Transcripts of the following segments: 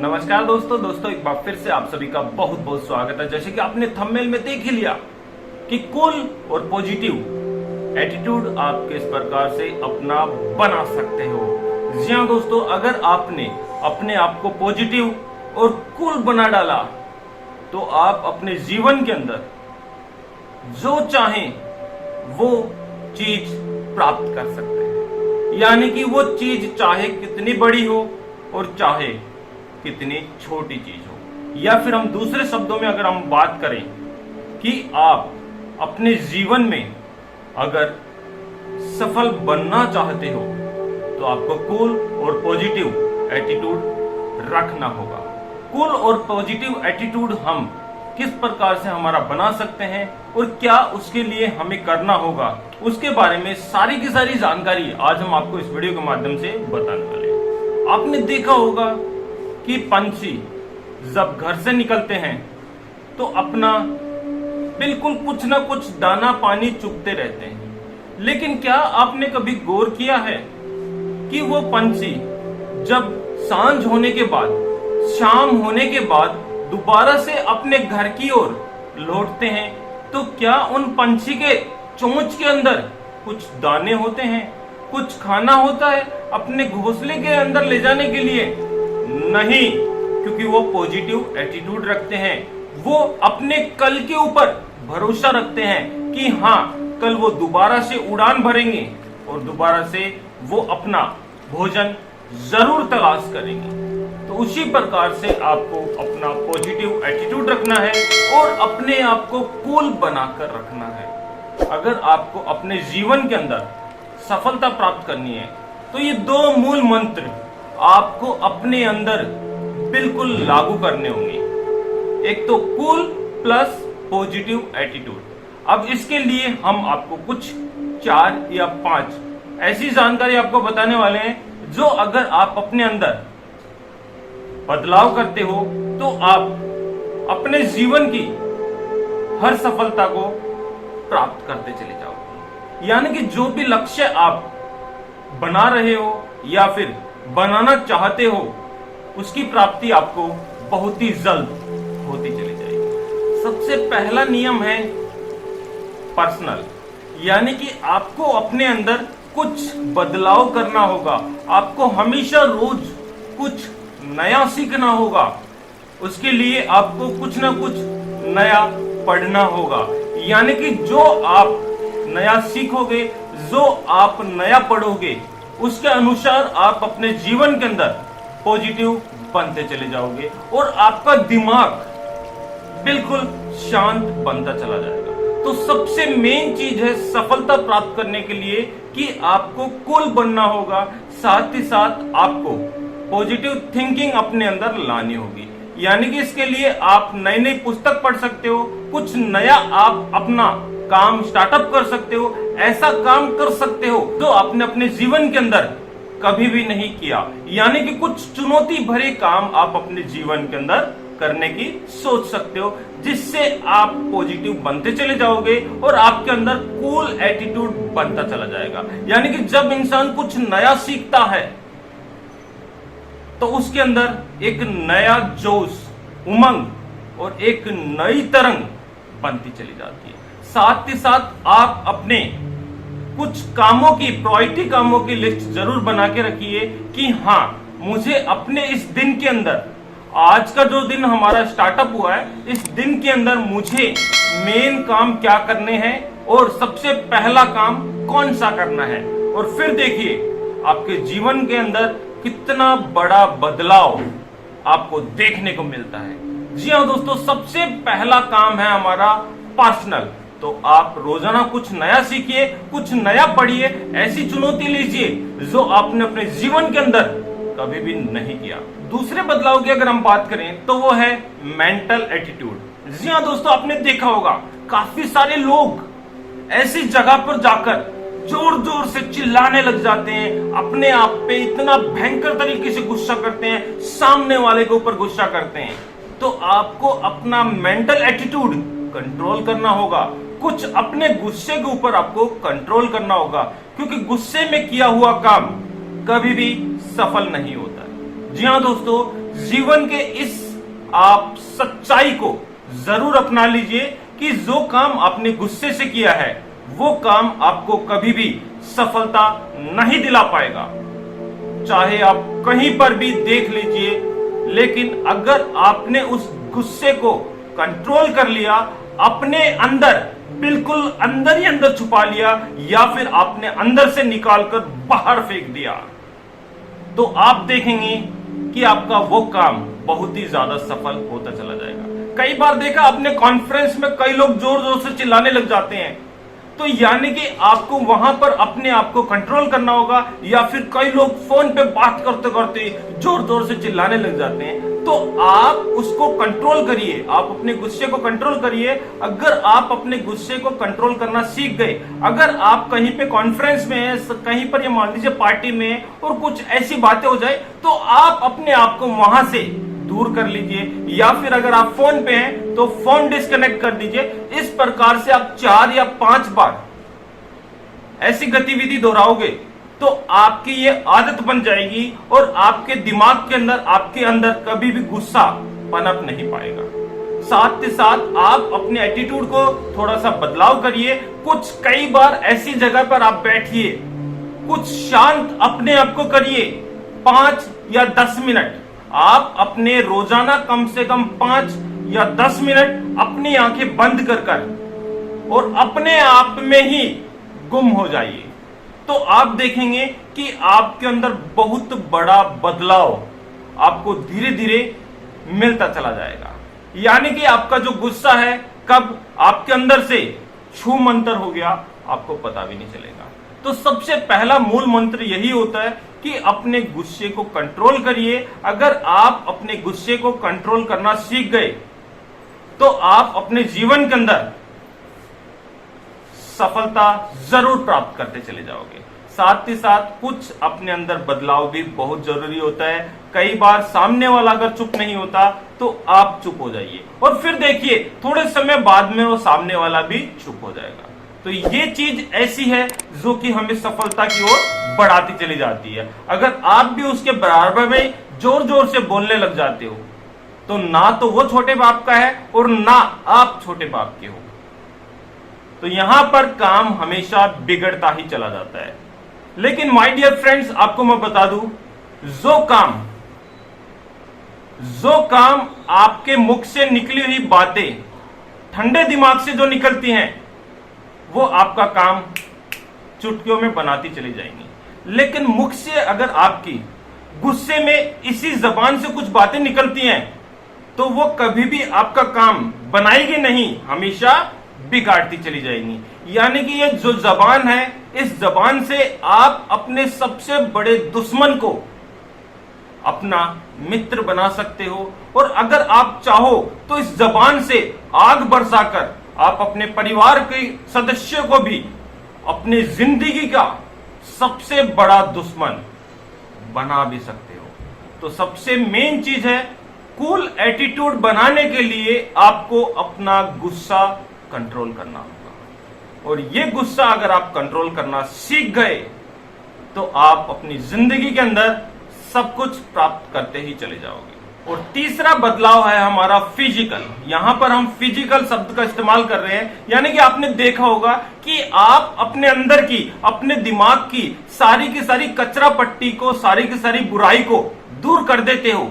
नमस्कार दोस्तों एक बार फिर से आप सभी का बहुत बहुत स्वागत है। जैसे कि आपने थंबनेल में देख ही लिया कि कूल और पॉजिटिव एटीट्यूड आप किस प्रकार से अपना बना सकते हो। जी हाँ दोस्तों, अगर आपने अपने आप को पॉजिटिव और कूल बना डाला तो आप अपने जीवन के अंदर जो चाहें वो चीज प्राप्त कर सकते हैं। यानी कि वो चीज चाहे कितनी बड़ी हो और चाहे कितनी छोटी चीज हो, या फिर हम दूसरे शब्दों में अगर हम बात करें कि आप अपने जीवन में अगर सफल बनना चाहते हो तो आपको कूल और पॉजिटिव एटीट्यूड रखना होगा। कूल और पॉजिटिव एटीट्यूड हम किस प्रकार से हमारा बना सकते हैं और क्या उसके लिए हमें करना होगा, उसके बारे में सारी की सारी जानकारी आज हम आपको इस वीडियो के माध्यम से बताने वाले हैं। आपने देखा होगा कि पंछी जब घर से निकलते हैं तो अपना बिल्कुल कुछ ना कुछ दाना पानी चुगते रहते हैं, लेकिन क्या आपने कभी गौर किया है कि वो पंछी जब सांझ होने के बाद, शाम होने के बाद दोबारा से अपने घर की ओर लौटते हैं तो क्या उन पंछी के चोंच के अंदर कुछ दाने होते हैं, कुछ खाना होता है अपने घोंसले के अंदर ले जाने के लिए? नहीं, क्योंकि वो पॉजिटिव एटीट्यूड रखते हैं। वो अपने कल के ऊपर भरोसा रखते हैं कि हाँ, कल वो दोबारा से उड़ान भरेंगे और दोबारा से वो अपना भोजन जरूर तलाश करेंगे। तो उसी प्रकार से आपको अपना पॉजिटिव एटीट्यूड रखना है और अपने आप को कूल बनाकर रखना है। अगर आपको अपने जीवन के अंदर सफलता प्राप्त करनी है तो ये दो मूल मंत्र आपको अपने अंदर बिल्कुल लागू करने होंगे। एक तो कूल प्लस पॉजिटिव एटीट्यूड। अब इसके लिए हम आपको कुछ 4 या 5 ऐसी जानकारी आपको बताने वाले हैं जो अगर आप अपने अंदर बदलाव करते हो तो आप अपने जीवन की हर सफलता को प्राप्त करते चले जाओगे। यानी कि जो भी लक्ष्य आप बना रहे हो या फिर बनाना चाहते हो उसकी प्राप्ति आपको बहुत ही जल्द होती चली जाएगी। सबसे पहला नियम है पर्सनल, यानी कि आपको अपने अंदर कुछ बदलाव करना होगा। आपको हमेशा रोज कुछ नया सीखना होगा। उसके लिए आपको कुछ ना कुछ नया पढ़ना होगा। यानी कि जो आप नया सीखोगे, जो आप नया पढ़ोगे, उसके अनुसार आप अपने जीवन के अंदर पॉजिटिव बनते चले जाओगे और आपका दिमाग बिल्कुल शांत बनता चला जाएगा। तो सबसे मेन चीज है सफलता प्राप्त करने के लिए कि आपको कूल बनना होगा, साथ ही साथ आपको पॉजिटिव थिंकिंग अपने अंदर लानी होगी। यानी कि इसके लिए आप नई नई पुस्तक पढ़ सकते हो, कुछ नया आप अपना काम स्टार्टअप कर सकते हो, ऐसा काम कर सकते हो जो आपने अपने जीवन के अंदर कभी भी नहीं किया। यानी कि कुछ चुनौती भरे काम आप अपने जीवन के अंदर करने की सोच सकते हो, जिससे आप पॉजिटिव बनते चले जाओगे और आपके अंदर कूल एटीट्यूड बनता चला जाएगा। यानी कि जब इंसान कुछ नया सीखता है तो उसके अंदर एक नया जोश, उमंग और एक नई तरंग बनती चली जाती है। साथ ही साथ आप अपने कुछ कामों की, प्रायोरिटी कामों की लिस्ट जरूर बना के रखिए कि हाँ, मुझे अपने इस दिन के अंदर, आज का जो दिन हमारा स्टार्टअप हुआ है, इस दिन के अंदर मुझे मेन काम क्या करने हैं और सबसे पहला काम कौन सा करना है। और फिर देखिए आपके जीवन के अंदर कितना बड़ा बदलाव आपको देखने को मिलता है। जी हाँ दोस्तों, सबसे पहला काम है हमारा पर्सनल। तो आप रोजाना कुछ नया सीखिए, कुछ नया पढ़िए, ऐसी चुनौती लीजिए जो आपने अपने जीवन के अंदर कभी भी नहीं किया। दूसरे बदलाव की अगर हम बात करें तो वो है मेंटल एटीट्यूड। जी हाँ दोस्तों, आपने देखा होगा काफी सारे लोग ऐसी जगह पर जाकर जोर जोर से चिल्लाने लग जाते हैं, अपने आप पे इतना भयंकर तरीके से गुस्सा करते हैं, सामने वाले के ऊपर गुस्सा करते हैं। तो आपको अपना मेंटल एटीट्यूड कंट्रोल करना होगा। कुछ अपने गुस्से के ऊपर आपको कंट्रोल करना होगा, क्योंकि गुस्से में किया हुआ काम कभी भी सफल नहीं होता। जी हाँ दोस्तों, जीवन के इस आप सच्चाई को जरूर अपना लीजिए कि जो काम आपने गुस्से से किया है वो काम आपको कभी भी सफलता नहीं दिला पाएगा। चाहे आप कहीं पर भी देख लीजिए, लेकिन अगर आपने उस गुस्से को कंट्रोल कर लिया, अपने अंदर बिल्कुल अंदर ही अंदर छुपा लिया, या फिर आपने अंदर से निकालकर बाहर फेंक दिया, तो आप देखेंगे कि आपका वो काम बहुत ही ज्यादा सफल होता चला जाएगा। कई बार देखा आपने कॉन्फ्रेंस में कई लोग जोर जोर से चिल्लाने लग जाते हैं, तो यानी कि आपको वहां पर अपने आप को कंट्रोल करना होगा। या फिर कई लोग फोन पे बात करते करते जोर जोर से चिल्लाने लग जाते हैं, तो आप उसको कंट्रोल करिए, आप अपने गुस्से को कंट्रोल करिए। अगर आप अपने गुस्से को कंट्रोल करना सीख गए, अगर आप कहीं पे कॉन्फ्रेंस में हैं, कहीं पर ये मान लीजिए पार्टी में, और कुछ ऐसी बातें हो जाए, तो आप अपने आप को वहां से दूर कर लीजिए। या फिर अगर आप फोन पे हैं तो फोन डिस्कनेक्ट कर दीजिए। इस प्रकार से आप 4 या 5 बार ऐसी गतिविधि दोहराओगे तो आपकी ये आदत बन जाएगी और आपके दिमाग के अंदर, आपके अंदर कभी भी गुस्सा पनप नहीं पाएगा। साथ के साथ आप अपने एटीट्यूड को थोड़ा सा बदलाव करिए। कुछ कई बार ऐसी जगह पर आप बैठिए, कुछ शांत अपने आप को करिए। 5 या 10 मिनट आप अपने रोजाना कम से कम 5 या 10 मिनट अपनी आंखें बंद कर और अपने आप में ही गुम हो जाइए, तो आप देखेंगे कि आपके अंदर बहुत बड़ा बदलाव आपको धीरे धीरे मिलता चला जाएगा। यानी कि आपका जो गुस्सा है कब आपके अंदर से छू मंतर हो गया आपको पता भी नहीं चलेगा। तो सबसे पहला मूल मंत्र यही होता है कि अपने गुस्से को कंट्रोल करिए। अगर आप अपने गुस्से को कंट्रोल करना सीख गए तो आप अपने जीवन के अंदर सफलता जरूर प्राप्त करते चले जाओगे। साथ ही साथ कुछ अपने अंदर बदलाव भी बहुत जरूरी होता है। कई बार सामने वाला अगर चुप नहीं होता तो आप चुप हो जाइए, और फिर देखिए थोड़े समय बाद में वो सामने वाला भी चुप हो जाएगा। तो ये चीज ऐसी है जो कि हमें सफलता की ओर बढ़ाती चली जाती है। अगर आप भी उसके बराबर में जोर जोर से बोलने लग जाते हो तो ना तो वो छोटे बाप का है और ना आप छोटे बाप के हो, तो यहां पर काम हमेशा बिगड़ता ही चला जाता है। लेकिन माय डियर फ्रेंड्स, आपको मैं बता दूं, जो काम आपके मुख से निकली हुई बातें ठंडे दिमाग से जो निकलती हैं वो आपका काम चुटकियों में बनाती चली जाएंगी। लेकिन मुख से अगर आपकी गुस्से में इसी जबान से कुछ बातें निकलती हैं तो वो कभी भी आपका काम बनाएगी नहीं, हमेशा बिगाड़ती चली जाएंगी। यानी कि ये जो जबान है, इस जबान से आप अपने सबसे बड़े दुश्मन को अपना मित्र बना सकते हो, और अगर आप चाहो तो इस जबान से आग बरसाकर आप अपने परिवार के सदस्यों को भी अपनी जिंदगी का सबसे बड़ा दुश्मन बना भी सकते हो। तो सबसे मेन चीज है, कूल एटीट्यूड बनाने के लिए आपको अपना गुस्सा कंट्रोल करना होगा, और ये गुस्सा अगर आप कंट्रोल करना सीख गए तो आप अपनी जिंदगी के अंदर सब कुछ प्राप्त करते ही चले जाओगे। और तीसरा बदलाव है हमारा फिजिकल। यहां पर हम फिजिकल शब्द का इस्तेमाल कर रहे हैं, यानी कि आपने देखा होगा कि आप अपने अंदर की, अपने दिमाग की सारी की सारी कचरा पट्टी को, सारी की सारी बुराई को दूर कर देते हो,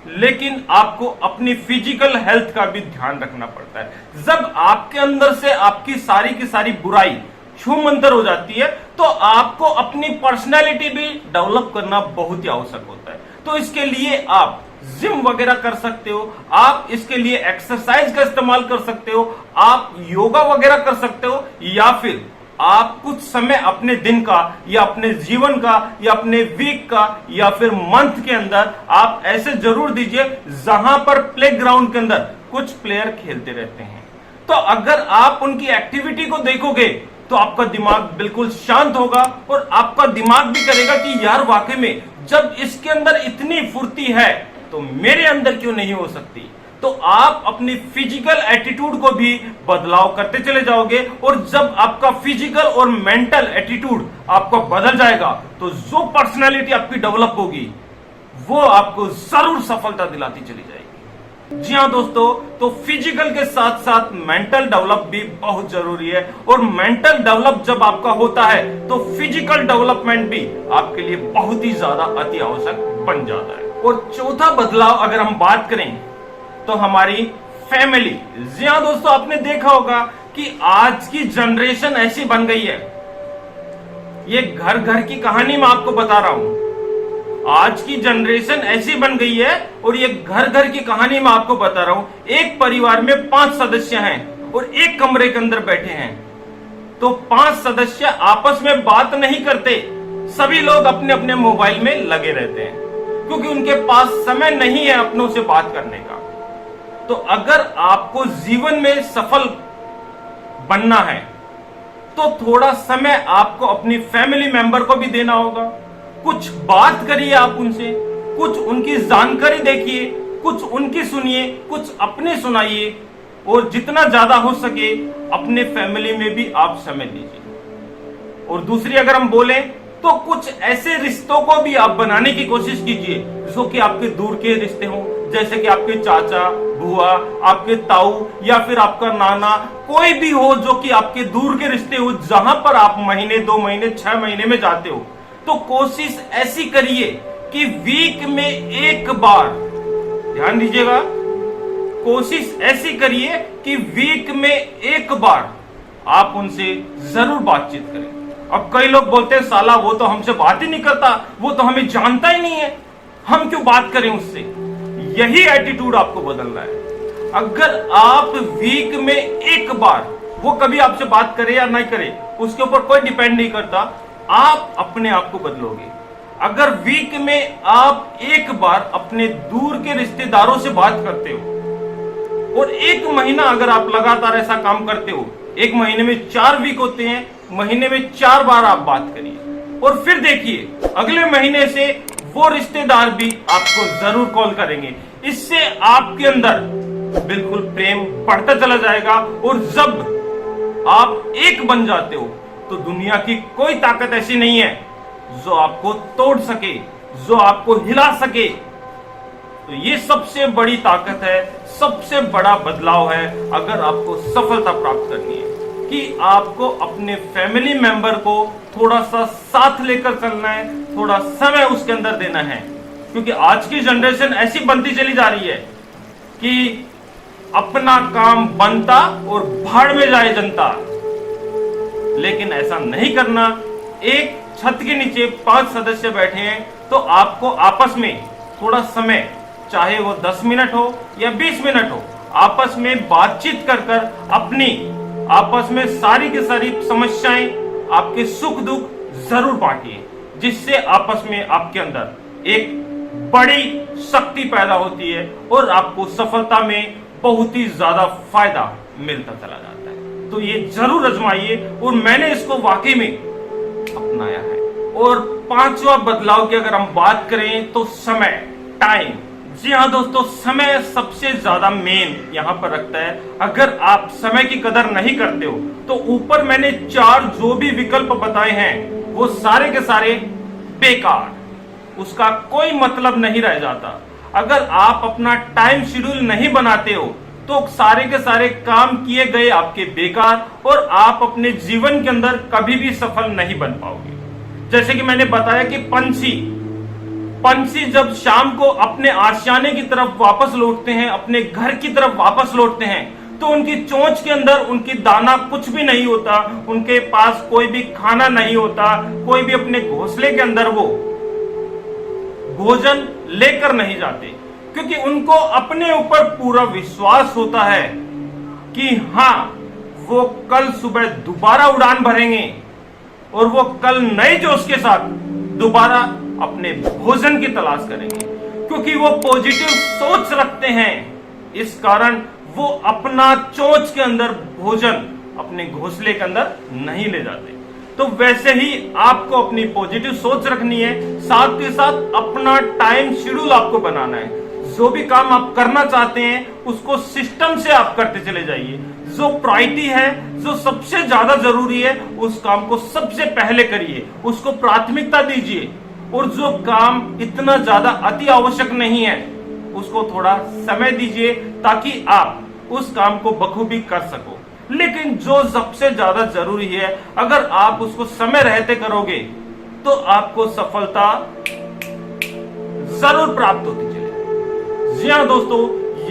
लेकिन आपको अपनी फिजिकल हेल्थ का भी ध्यान रखना पड़ता है। जब आपके अंदर से आपकी सारी की सारी बुराई छूमंतर हो जाती है तो आपको अपनी पर्सनैलिटी भी डेवलप करना बहुत ही आवश्यक होता है। तो इसके लिए आप जिम वगैरह कर सकते हो, आप इसके लिए एक्सरसाइज का इस्तेमाल कर सकते हो, आप योगा वगैरह कर सकते हो, या फिर आप कुछ समय अपने दिन का या अपने जीवन का या अपने वीक का या फिर मंथ के अंदर आप ऐसे जरूर दीजिए जहां पर प्लेग्राउंड के अंदर कुछ प्लेयर खेलते रहते हैं। तो अगर आप उनकी एक्टिविटी को देखोगे तो आपका दिमाग बिल्कुल शांत होगा, और आपका दिमाग भी करेगा कि यार वाकई में जब इसके अंदर इतनी फुर्ती है तो मेरे अंदर क्यों नहीं हो सकती। तो आप अपनी फिजिकल एटीट्यूड को भी बदलाव करते चले जाओगे, और जब आपका फिजिकल और मेंटल एटीट्यूड आपका बदल जाएगा तो जो पर्सनालिटी आपकी डेवलप होगी वो आपको जरूर सफलता दिलाती चली जाएगी। जी हाँ दोस्तों, तो फिजिकल के साथ साथ मेंटल डेवलप भी बहुत जरूरी है, और मेंटल डेवलप जब आपका होता है तो फिजिकल डेवलपमेंट भी आपके लिए बहुत ही ज्यादा अति आवश्यक बन जाता है। और चौथा बदलाव अगर हम बात करें तो हमारी फैमिली। जी हाँ दोस्तों, आपने देखा होगा कि आज की जनरेशन ऐसी बन गई है, ये घर घर की कहानी मैं आपको बता रहा हूं। आज की जनरेशन ऐसी बन गई है और ये घर घर की कहानी मैं आपको बता रहा हूं। एक परिवार में 5 सदस्य हैं और एक कमरे के अंदर बैठे हैं, तो 5 सदस्य आपस में बात नहीं करते, सभी लोग अपने अपने मोबाइल में लगे रहते हैं, क्योंकि उनके पास समय नहीं है अपनों से बात करने का। तो अगर आपको जीवन में सफल बनना है तो थोड़ा समय आपको अपनी फैमिली मेंबर को भी देना होगा। कुछ बात करिए आप उनसे, कुछ उनकी जानकारी देखिए, कुछ उनकी सुनिए, कुछ अपने सुनाइए, और जितना ज्यादा हो सके अपने फैमिली में भी आप समय दीजिए। और दूसरी अगर हम बोलें तो कुछ ऐसे रिश्तों को भी आप बनाने की कोशिश कीजिए जो कि आपके दूर के रिश्ते हों, जैसे कि आपके चाचा, बुआ, आपके ताऊ या फिर आपका नाना, कोई भी हो जो कि आपके दूर के रिश्ते हो, जहां पर आप महीने, 2 महीने, 6 महीने में जाते हो। तो कोशिश ऐसी करिए कि वीक में एक बार, ध्यान दीजिएगा, कोशिश ऐसी करिए कि वीक में एक बार आप उनसे जरूर बातचीत करें। अब कई लोग बोलते हैं साला वो तो हमसे बात ही नहीं करता, वो तो हमें जानता ही नहीं है, हम क्यों बात करें उससे। यही एटीट्यूड आपको बदलना है। अगर आप वीक में एक बार, वो कभी आपसे बात करे या नहीं करे उसके ऊपर कोई डिपेंड नहीं करता, आप अपने आप को बदलोगे। अगर वीक में आप एक बार अपने दूर के रिश्तेदारों से बात करते हो और 1 महीना अगर आप लगातार ऐसा काम करते हो, 1 महीने में 4 वीक होते हैं, महीने में 4 बार आप बात करिए, और फिर देखिए अगले महीने से वो रिश्तेदार भी आपको जरूर कॉल करेंगे। इससे आपके अंदर बिल्कुल प्रेम बढ़ता चला जाएगा, और जब आप एक बन जाते हो तो दुनिया की कोई ताकत ऐसी नहीं है जो आपको तोड़ सके, जो आपको हिला सके। तो ये सबसे बड़ी ताकत है, सबसे बड़ा बदलाव है अगर आपको सफलता प्राप्त करनी है, कि आपको अपने फैमिली मेंबर को थोड़ा सा साथ लेकर चलना है, थोड़ा समय उसके अंदर देना है। क्योंकि आज की जनरेशन ऐसी बनती चली जा रही है कि अपना काम बनता और भाड़ में जाए जनता, लेकिन ऐसा नहीं करना। एक छत के नीचे 5 सदस्य बैठे हैं तो आपको आपस में थोड़ा समय, चाहे वो 10 मिनट हो या 20 मिनट हो, आपस में बातचीत कर कर अपनी आपस में सारी की सारी समस्याएं, आपके सुख दुख जरूर बांटिए, जिससे आपस में आपके अंदर एक बड़ी शक्ति पैदा होती है और आपको सफलता में बहुत ही ज्यादा फायदा मिलता चला जाता है। तो ये जरूर आजमाइए, और मैंने इसको वाकई में अपनाया है। और 5वां बदलाव की अगर हम बात करें तो समय, टाइम। जी हाँ दोस्तों, समय सबसे ज्यादा मेन यहाँ पर रखता है। अगर आप समय की कदर नहीं करते हो तो ऊपर मैंने 4 जो भी विकल्प बताए हैं वो सारे के सारे बेकार, उसका कोई मतलब नहीं रह जाता। अगर आप अपना टाइम शेड्यूल नहीं बनाते हो तो सारे के सारे काम किए गए आपके बेकार, और आप अपने जीवन के अंदर कभी भी सफल नहीं बन पाओगे। जैसे कि मैंने बताया कि पंछी जब शाम को अपने आशियाने की तरफ वापस लौटते हैं, अपने घर की तरफ वापस लौटते हैं, तो उनकी चोंच के अंदर उनकी दाना कुछ भी नहीं होता, उनके पास कोई भी खाना नहीं होता, कोई भी अपने घोंसले के अंदर वो भोजन लेकर नहीं जाते, क्योंकि उनको अपने ऊपर पूरा विश्वास होता है कि हाँ, वो कल सुबह दोबारा उड़ान भरेंगे और वो कल नए जोश के साथ दोबारा अपने भोजन की तलाश करेंगे, क्योंकि वो पॉजिटिव सोच रखते हैं। इस कारण वो अपना चोंच के अंदर भोजन अपने घोंसले के अंदर नहीं ले जाते। तो वैसे ही आपको अपनी पॉजिटिव सोच रखनी है, साथ के साथ अपना टाइम शेड्यूल आपको बनाना है। जो भी काम आप करना चाहते हैं उसको सिस्टम से आप करते चले जाइए। जो प्रायोरिटी है, जो सबसे ज्यादा जरूरी है, उस काम को सबसे पहले करिए, उसको प्राथमिकता दीजिए। और जो काम इतना ज्यादा अति आवश्यक नहीं है उसको थोड़ा समय दीजिए ताकि आप उस काम को बखूबी कर सको। लेकिन जो सबसे ज्यादा जरूरी है, अगर आप उसको समय रहते करोगे तो आपको सफलता जरूर प्राप्त होती चलेगी। जी हाँ दोस्तों,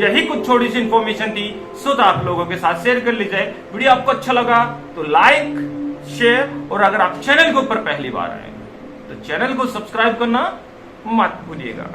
यही कुछ छोटी सी इंफॉर्मेशन थी, सो आप लोगों के साथ शेयर कर लीजिए। वीडियो आपको अच्छा लगा तो लाइक शेयर, और अगर आप चैनल के ऊपर पहली बार आए तो चैनल को सब्सक्राइब करना मत भूलिएगा।